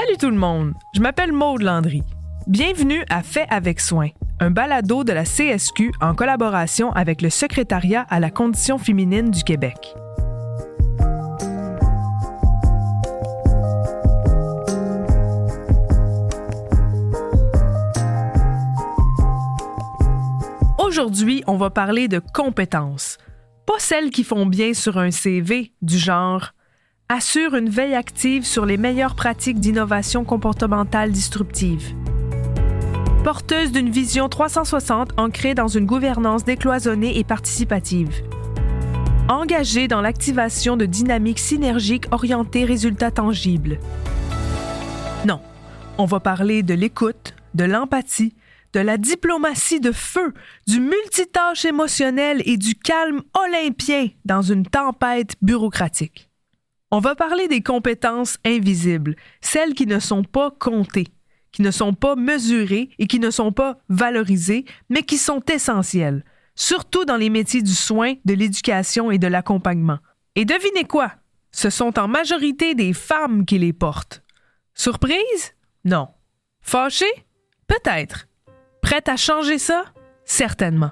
Salut tout le monde, je m'appelle Maude Landry. Bienvenue à Fait avec soin, un balado de la CSQ en collaboration avec le Secrétariat à la condition féminine du Québec. Aujourd'hui, on va parler de compétences. Pas celles qui font bien sur un CV, du genre « assure une veille active sur les meilleures pratiques d'innovation comportementale disruptive ». Porteuse d'une vision 360 ancrée dans une gouvernance décloisonnée et participative. Engagée dans l'activation de dynamiques synergiques orientées résultats tangibles. Non, on va parler de l'écoute, de l'empathie, de la diplomatie de feu, du multitâche émotionnel et du calme olympien dans une tempête bureaucratique. On va parler des compétences invisibles, celles qui ne sont pas comptées, qui ne sont pas mesurées et qui ne sont pas valorisées, mais qui sont essentielles, surtout dans les métiers du soin, de l'éducation et de l'accompagnement. Et devinez quoi? Ce sont en majorité des femmes qui les portent. Surprise? Non. Fâchée? Peut-être. Prête à changer ça? Certainement.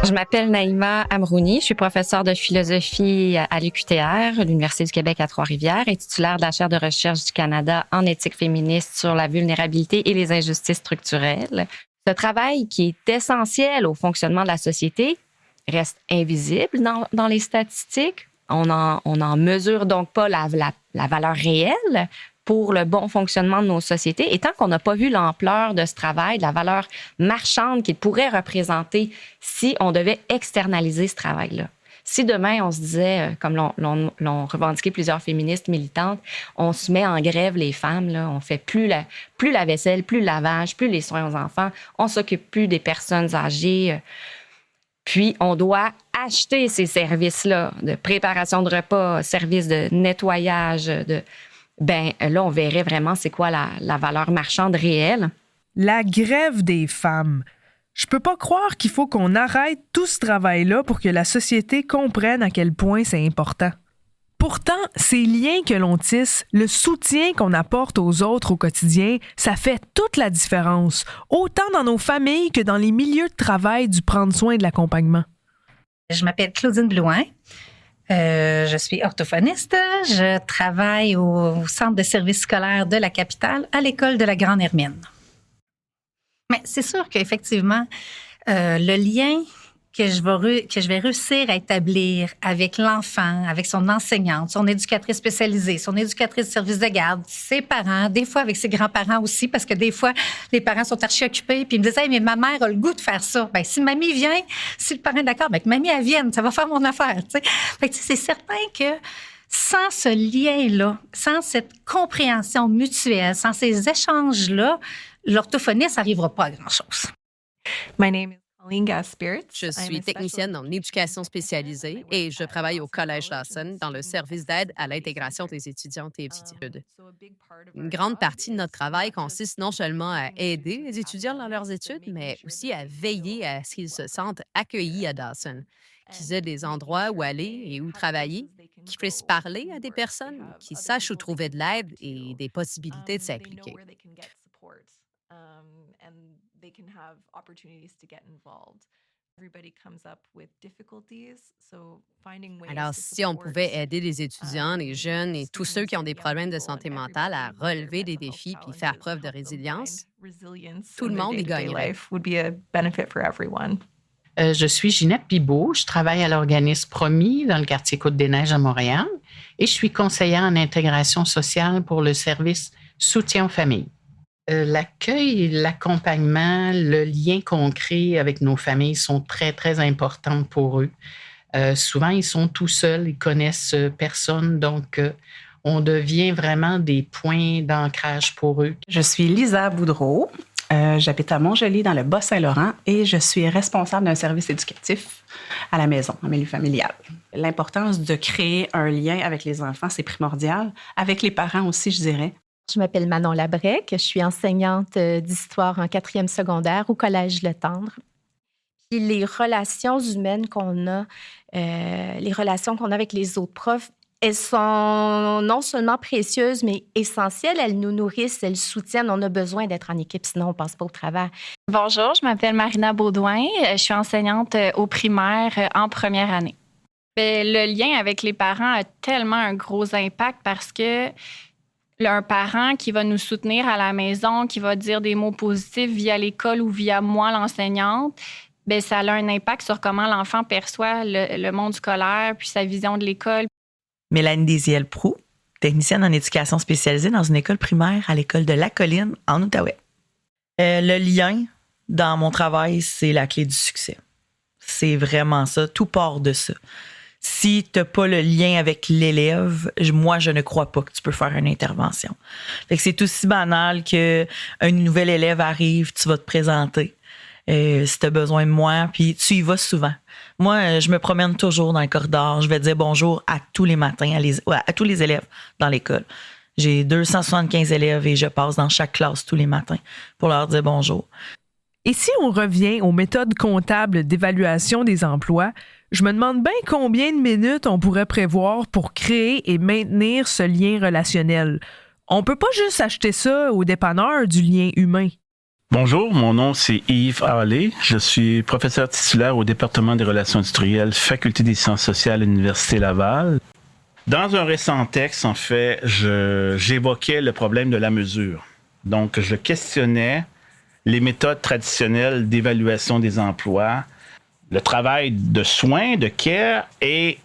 Je m'appelle Naïma Amrouni, je suis professeure de philosophie à l'UQTR, l'Université du Québec à Trois-Rivières, et titulaire de la chaire de recherche du Canada en éthique féministe sur la vulnérabilité et les injustices structurelles. Ce travail qui est essentiel au fonctionnement de la société reste invisible dans les statistiques. On n'en mesure donc pas la valeur réelle pour le bon fonctionnement de nos sociétés. Et tant qu'on n'a pas vu l'ampleur de ce travail, de la valeur marchande qu'il pourrait représenter si on devait externaliser ce travail-là. Si demain, on se disait, comme l'ont revendiqué plusieurs féministes militantes, on se met en grève, les femmes, là, on fait plus la vaisselle, plus le lavage, plus les soins aux enfants, on s'occupe plus des personnes âgées. Puis, on doit acheter ces services-là de préparation de repas, services de nettoyage, là, on verrait vraiment c'est quoi la valeur marchande réelle. La grève des femmes. Je peux pas croire qu'il faut qu'on arrête tout ce travail-là pour que la société comprenne à quel point c'est important. Pourtant, ces liens que l'on tisse, le soutien qu'on apporte aux autres au quotidien, ça fait toute la différence, autant dans nos familles que dans les milieux de travail du prendre soin de l'accompagnement. Je m'appelle Claudine Blouin. Je suis orthophoniste. Je travaille au centre de services scolaires de la capitale, à l'école de la Grande Hermine. Mais c'est sûr qu'effectivement, le lien que je vais réussir à établir avec l'enfant, avec son enseignante, son éducatrice spécialisée, son éducatrice de service de garde, ses parents, des fois avec ses grands-parents aussi, parce que des fois, les parents sont archi-occupés, puis ils me disent « Hey, mais ma mère a le goût de faire ça. » Bien, si mamie vient, si le parent est d'accord, bien que mamie, elle vienne, ça va faire mon affaire, tu sais. Fait que c'est certain que sans ce lien-là, sans cette compréhension mutuelle, sans ces échanges-là, l'orthophoniste n'arrivera pas à grand-chose. My name is Kalinga Spirits. Je suis technicienne en éducation spécialisée et je travaille au Collège Dawson dans le service d'aide à l'intégration des étudiantes et étudiants. Une grande partie de notre travail consiste non seulement à aider les étudiants dans leurs études, mais aussi à veiller à ce qu'ils se sentent accueillis à Dawson, qu'ils aient des endroits où aller et où travailler, qu'ils puissent parler à des personnes, qu'ils sachent où trouver de l'aide et des possibilités de s'impliquer. They can have opportunities to get involved. Everybody comes up with difficulties, so finding ways. Alors, si on pouvait aider les étudiants, les jeunes et tous ceux qui ont des problèmes de santé mentale à relever des défis puis faire preuve de résilience, tout le monde y gagnerait. Je suis Ginette Bibeau, je travaille à l'organisme Promis dans le quartier Côte-des-Neiges à Montréal et je suis conseillère en intégration sociale pour le service Soutien aux familles. L'accueil, l'accompagnement, le lien qu'on crée avec nos familles sont très, très importants pour eux. Souvent, ils sont tout seuls, ils connaissent personne, donc on devient vraiment des points d'ancrage pour eux. Je suis Lisa Boudreau. J'habite à Montjoly, dans le Bas-Saint-Laurent, et je suis responsable d'un service éducatif à la maison, en milieu familial. L'importance de créer un lien avec les enfants, c'est primordial. Avec les parents aussi, je dirais. Je m'appelle Manon Labrec, je suis enseignante d'histoire en 4e secondaire au Collège Le Tendre. Puis les relations humaines qu'on a, les relations qu'on a avec les autres profs, elles sont non seulement précieuses, mais essentielles. Elles nous nourrissent, elles soutiennent. On a besoin d'être en équipe, sinon on ne passe pas au travers. Bonjour, je m'appelle Marina Baudouin. Je suis enseignante au primaire en première année. Le lien avec les parents a tellement un gros impact parce que un parent qui va nous soutenir à la maison, qui va dire des mots positifs via l'école ou via moi, l'enseignante, bien, ça a un impact sur comment l'enfant perçoit le monde scolaire puis sa vision de l'école. Mélanie Désiel-Proulx, technicienne en éducation spécialisée dans une école primaire à l'école de La Colline, en Outaouais. Le lien dans mon travail, c'est la clé du succès. C'est vraiment ça. Tout part de ça. Si tu n'as pas le lien avec l'élève, moi, je ne crois pas que tu peux faire une intervention. Fait que c'est aussi banal qu'un nouvel élève arrive, tu vas te présenter. Si tu as besoin de moi, puis tu y vas souvent. Moi, je me promène toujours dans le corridor. Je vais dire bonjour à tous les matins, à tous les élèves dans l'école. J'ai 275 élèves et je passe dans chaque classe tous les matins pour leur dire bonjour. Et si on revient aux méthodes comptables d'évaluation des emplois, je me demande bien combien de minutes on pourrait prévoir pour créer et maintenir ce lien relationnel. On peut pas juste acheter ça au dépanneur du lien humain. Bonjour, mon nom c'est Yves Harley. Je suis professeur titulaire au département des relations industrielles, Faculté des sciences sociales à l'Université Laval. Dans un récent texte, en fait, j'évoquais le problème de la mesure. Donc, je questionnais les méthodes traditionnelles d'évaluation des emplois. Le travail de soins, de care est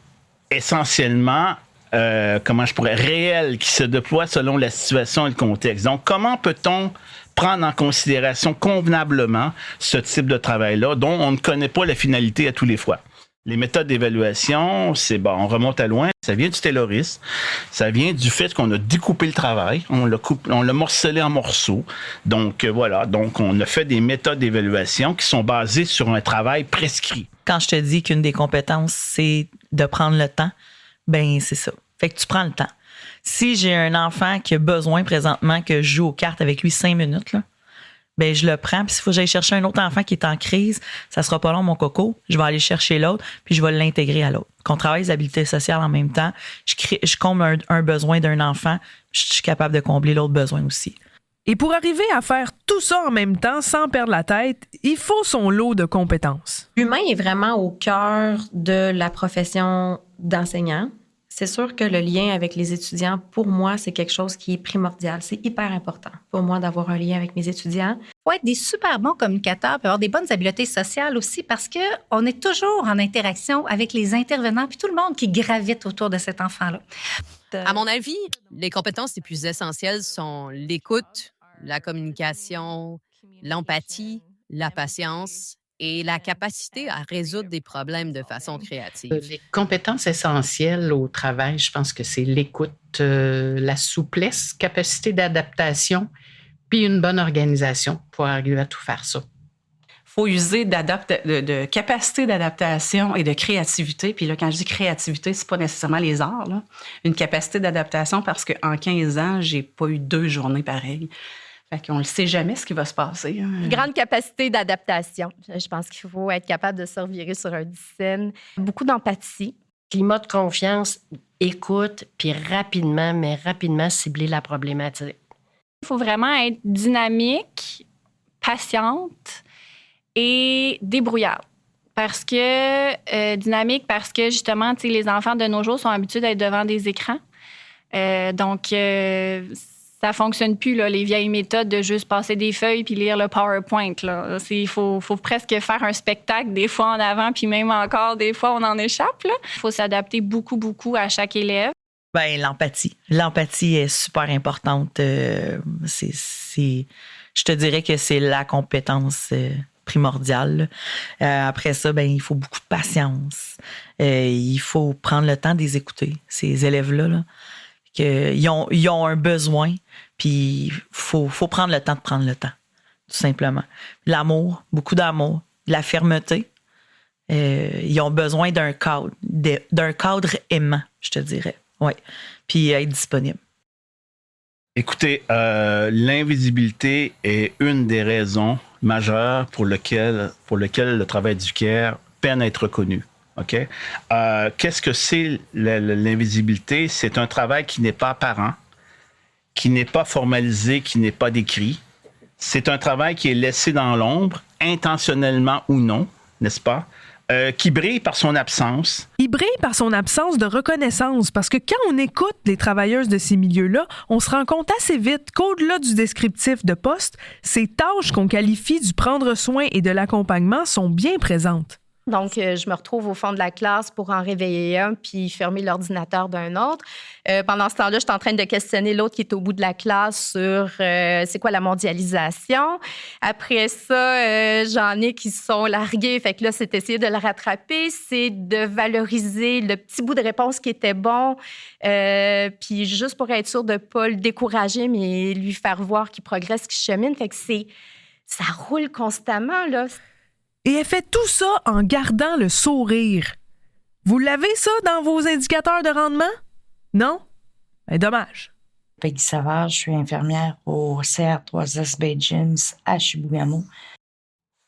essentiellement réel, qui se déploie selon la situation et le contexte. Donc, comment peut-on prendre en considération convenablement ce type de travail-là, dont on ne connaît pas la finalité à tous les fois? Les méthodes d'évaluation, on remonte à loin. Ça vient du taylorisme. Ça vient du fait qu'on a découpé le travail. On l'a morcelé en morceaux. Donc, voilà. Donc, on a fait des méthodes d'évaluation qui sont basées sur un travail prescrit. Quand je te dis qu'une des compétences, c'est de prendre le temps, ben c'est ça. Fait que tu prends le temps. Si j'ai un enfant qui a besoin présentement que je joue aux cartes avec lui 5 minutes, là, ben je le prends. Puis s'il faut que j'aille chercher un autre enfant qui est en crise, ça sera pas long, mon coco. Je vais aller chercher l'autre, puis je vais l'intégrer à l'autre. Qu'on travaille les habiletés sociales en même temps, je comble un besoin d'un enfant, je suis capable de combler l'autre besoin aussi. Et pour arriver à faire tout ça en même temps sans perdre la tête, il faut son lot de compétences. L'humain est vraiment au cœur de la profession d'enseignant. C'est sûr que le lien avec les étudiants, pour moi, c'est quelque chose qui est primordial. C'est hyper important pour moi d'avoir un lien avec mes étudiants. Il faut être des super bons communicateurs, puis avoir des bonnes habiletés sociales aussi, parce qu'on est toujours en interaction avec les intervenants, puis tout le monde qui gravite autour de cet enfant-là. À mon avis, les compétences les plus essentielles sont l'écoute, la communication, l'empathie, la patience et la capacité à résoudre des problèmes de façon créative. Les compétences essentielles au travail, je pense que c'est l'écoute, la souplesse, capacité d'adaptation, puis une bonne organisation pour arriver à tout faire ça. Il faut user de capacité d'adaptation et de créativité. Puis là, quand je dis créativité, c'est pas nécessairement les arts, là. Une capacité d'adaptation parce qu'en 15 ans, j'ai pas eu 2 journées pareilles. Fait qu'on ne sait jamais ce qui va se passer. Une grande capacité d'adaptation. Je pense qu'il faut être capable de se revirer sur un scène. Beaucoup d'empathie. Climat de confiance, écoute, puis rapidement cibler la problématique. Il faut vraiment être dynamique, patiente et débrouillarde. Parce que, dynamique, parce que justement, les enfants de nos jours sont habitués d'être devant des écrans. Donc, ça fonctionne plus, là, les vieilles méthodes de juste passer des feuilles puis lire le PowerPoint. Il faut presque faire un spectacle des fois en avant, puis même encore, des fois, on en échappe. Il faut s'adapter beaucoup à chaque élève. Ben l'empathie. L'empathie est super importante. Je te dirais que c'est la compétence primordiale. Après ça, ben il faut beaucoup de patience. Il faut prendre le temps de les écouter, ces élèves-là. Là. Ils ont un besoin, puis il faut prendre le temps de prendre le temps, tout simplement. L'amour, beaucoup d'amour, de la fermeté. Ils ont besoin d'un cadre aimant, je te dirais. Oui, puis être disponible. Écoutez, l'invisibilité est une des raisons majeur pour lequel le travail du care peine à être reconnu. OK? Qu'est-ce que c'est l'invisibilité? C'est un travail qui n'est pas apparent, qui n'est pas formalisé, qui n'est pas décrit. C'est un travail qui est laissé dans l'ombre, intentionnellement ou non, n'est-ce pas? Qui brille par son absence. Il brille par son absence de reconnaissance parce que quand on écoute les travailleuses de ces milieux-là, on se rend compte assez vite qu'au-delà du descriptif de poste, ces tâches qu'on qualifie du prendre soin et de l'accompagnement sont bien présentes. Donc, je me retrouve au fond de la classe pour en réveiller un puis fermer l'ordinateur d'un autre. Pendant ce temps-là, je suis en train de questionner l'autre qui est au bout de la classe sur c'est quoi la mondialisation. Après ça, j'en ai qui sont largués. Fait que là, c'est essayer de le rattraper, c'est de valoriser le petit bout de réponse qui était bon. Puis juste pour être sûr de ne pas le décourager, mais lui faire voir qu'il progresse, qu'il chemine. Fait que ça roule constamment, là. Et elle fait tout ça en gardant le sourire. Vous l'avez, ça, dans vos indicateurs de rendement? Non? Ben, dommage. Peggy Savard, je suis infirmière au CR3S Bay Gyms à Chibougamau.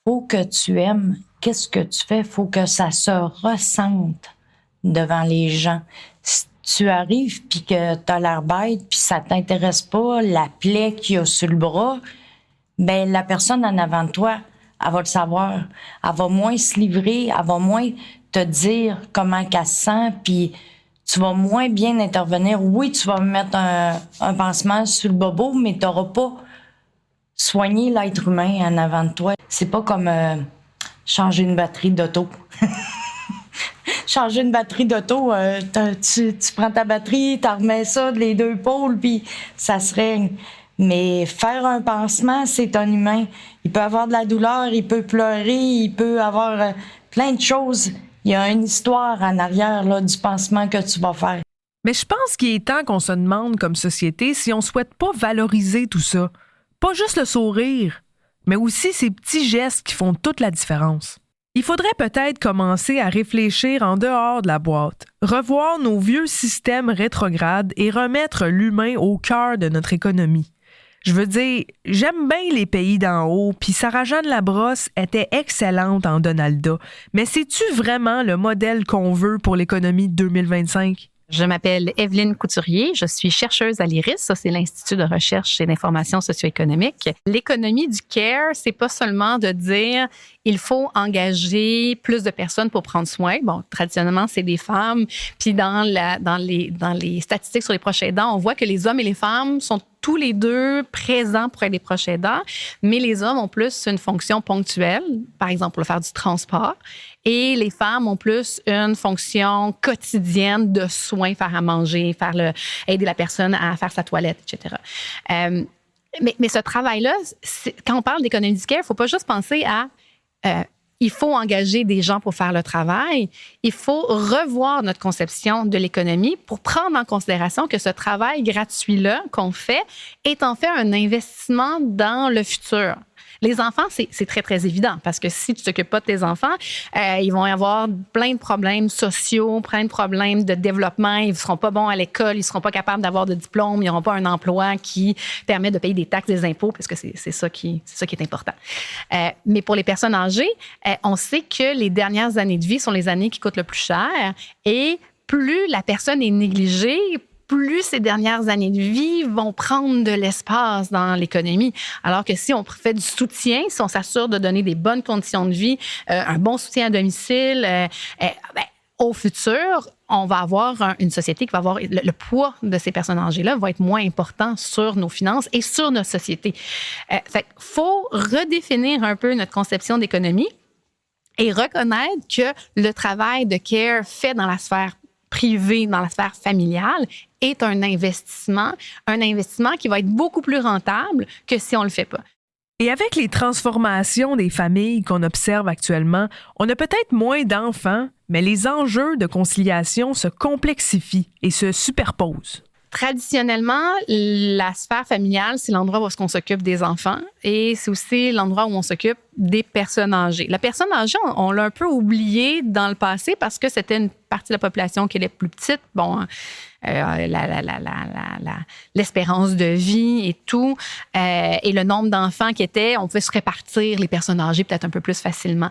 Faut que tu aimes qu'est-ce que tu fais. Faut que ça se ressente devant les gens. Si tu arrives puis que t'as l'air bête puis ça t'intéresse pas, la plaie qu'il y a sur le bras, ben la personne en avant de toi, elle va le savoir. Elle va moins se livrer, elle va moins te dire comment qu'elle se sent, puis tu vas moins bien intervenir. Oui, tu vas mettre un pansement sur le bobo, mais tu n'auras pas soigné l'être humain en avant de toi. C'est pas comme changer une batterie d'auto. Changer une batterie d'auto, tu prends ta batterie, tu remets ça, les deux pôles, puis ça se règle. Mais faire un pansement, c'est un humain. Il peut avoir de la douleur, il peut pleurer, il peut avoir plein de choses. Il y a une histoire en arrière là, du pansement que tu vas faire. Mais je pense qu'il est temps qu'on se demande comme société si on ne souhaite pas valoriser tout ça. Pas juste le sourire, mais aussi ces petits gestes qui font toute la différence. Il faudrait peut-être commencer à réfléchir en dehors de la boîte, revoir nos vieux systèmes rétrogrades et remettre l'humain au cœur de notre économie. Je veux dire, j'aime bien les pays d'en haut, puis Sarah-Jeanne Labrosse était excellente en Donalda. Mais c'est-tu vraiment le modèle qu'on veut pour l'économie de 2025? Je m'appelle Evelyne Couturier, je suis chercheuse à l'IRIS, ça c'est l'Institut de recherche et d'information socio-économique. L'économie du care, c'est pas seulement de dire il faut engager plus de personnes pour prendre soin. Bon, traditionnellement, c'est des femmes. Puis dans les statistiques sur les proches aidants, on voit que les hommes et les femmes sont tous les deux présents pour être des proches aidants, mais les hommes ont plus une fonction ponctuelle, par exemple pour faire du transport, et les femmes ont plus une fonction quotidienne de soins, faire à manger, aider la personne à faire sa toilette, etc. Mais ce travail-là, quand on parle d'économie du care, il ne faut pas juste penser à il faut engager des gens pour faire le travail. Il faut revoir notre conception de l'économie pour prendre en considération que ce travail gratuit-là qu'on fait est en fait un investissement dans le futur. Les enfants, c'est très, très évident parce que si tu ne t'occupes pas de tes enfants, ils vont avoir plein de problèmes sociaux, plein de problèmes de développement. Ils ne seront pas bons à l'école, ils ne seront pas capables d'avoir de diplôme, ils n'auront pas un emploi qui permet de payer des taxes, des impôts, parce que c'est ça qui est important. Mais pour les personnes âgées, on sait que les dernières années de vie sont les années qui coûtent le plus cher et plus la personne est négligée, plus ces dernières années de vie vont prendre de l'espace dans l'économie. Alors que si on fait du soutien, si on s'assure de donner des bonnes conditions de vie, un bon soutien à domicile, au futur, on va avoir une société qui va avoir le poids de ces personnes âgées-là va être moins important sur nos finances et sur notre société. Fait qu'il faut redéfinir un peu notre conception d'économie et reconnaître que le travail de care fait dans la sphère privée, dans la sphère familiale, est un investissement qui va être beaucoup plus rentable que si on ne le fait pas. Et avec les transformations des familles qu'on observe actuellement, on a peut-être moins d'enfants, mais les enjeux de conciliation se complexifient et se superposent. Traditionnellement, la sphère familiale, c'est l'endroit où on s'occupe des enfants et c'est aussi l'endroit où on s'occupe des personnes âgées. La personne âgée, on l'a un peu oublié dans le passé parce que c'était une partie de la population qui est plus petite. Bon, l'espérance de vie et tout, et le nombre d'enfants qui étaient, on pouvait se répartir les personnes âgées peut-être un peu plus facilement.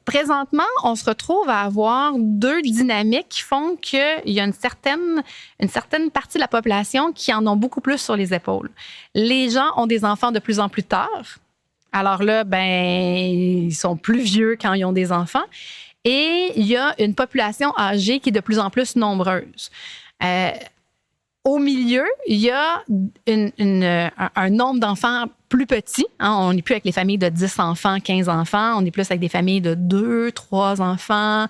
Présentement, on se retrouve à avoir deux dynamiques qui font qu'il y a une certaine partie de la population qui en ont beaucoup plus sur les épaules. Les gens ont des enfants de plus en plus tard. Alors là, ils sont plus vieux quand ils ont des enfants. Et il y a une population âgée qui est de plus en plus nombreuse. Au milieu, il y a un nombre d'enfants plus petit. Hein. On n'est plus avec les familles de 10 enfants, 15 enfants. On est plus avec des familles de 2, 3 enfants,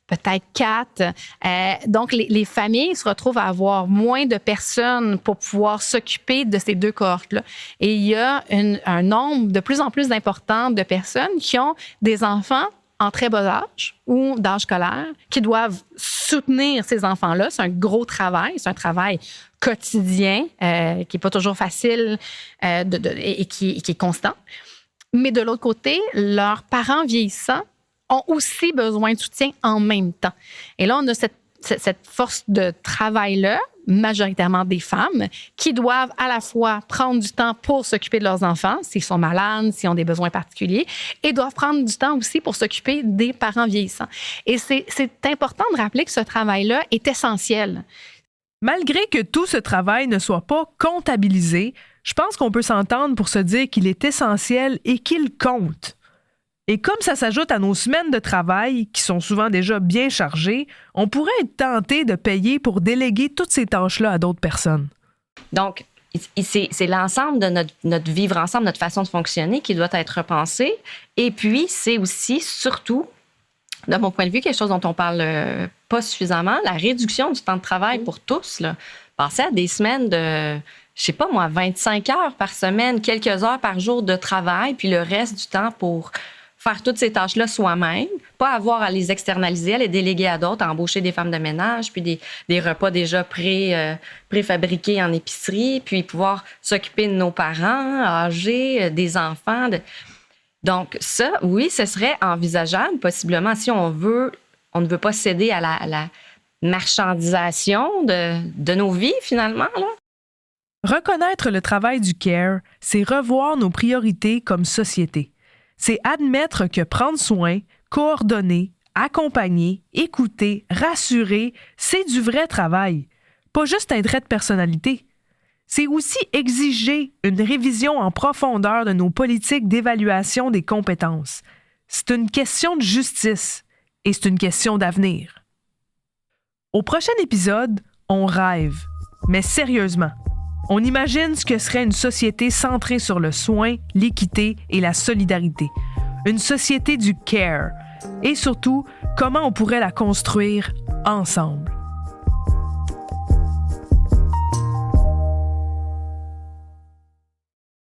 peut-être 4. Donc, les familles se retrouvent à avoir moins de personnes pour pouvoir s'occuper de ces deux cohortes-là. Et il y a un nombre de plus en plus important de personnes qui ont des enfants en très bas âge ou d'âge scolaire, qui doivent soutenir ces enfants-là. C'est un gros travail, c'est un travail quotidien qui n'est pas toujours facile et qui est constant. Mais de l'autre côté, leurs parents vieillissants ont aussi besoin de soutien en même temps. Et là, on a cette force de travail-là, majoritairement des femmes, qui doivent à la fois prendre du temps pour s'occuper de leurs enfants, s'ils sont malades, s'ils ont des besoins particuliers, et doivent prendre du temps aussi pour s'occuper des parents vieillissants. Et c'est important de rappeler que ce travail-là est essentiel. Malgré que tout ce travail ne soit pas comptabilisé, je pense qu'on peut s'entendre pour se dire qu'il est essentiel et qu'il compte. Et comme ça s'ajoute à nos semaines de travail, qui sont souvent déjà bien chargées, on pourrait être tenté de payer pour déléguer toutes ces tâches-là à d'autres personnes. Donc, c'est l'ensemble de notre vivre ensemble, notre façon de fonctionner qui doit être repensée. Et puis, c'est aussi, surtout, de mon point de vue, quelque chose dont on parle pas suffisamment, la réduction du temps de travail pour tous. Là. Passer à des semaines de, 25 heures par semaine, quelques heures par jour de travail, puis le reste du temps pour faire toutes ces tâches-là soi-même, pas avoir à les externaliser, à les déléguer à d'autres, à embaucher des femmes de ménage, puis des repas déjà préfabriqués en épicerie, puis pouvoir s'occuper de nos parents âgés, des enfants. Donc ça, oui, ce serait envisageable, possiblement, si on ne veut pas céder à la marchandisation de nos vies, finalement, là. Reconnaître le travail du CARE, c'est revoir nos priorités comme société. C'est admettre que prendre soin, coordonner, accompagner, écouter, rassurer, c'est du vrai travail, pas juste un trait de personnalité. C'est aussi exiger une révision en profondeur de nos politiques d'évaluation des compétences. C'est une question de justice et c'est une question d'avenir. Au prochain épisode, on rêve, mais sérieusement. On imagine ce que serait une société centrée sur le soin, l'équité et la solidarité. Une société du CARE. Et surtout, comment on pourrait la construire ensemble.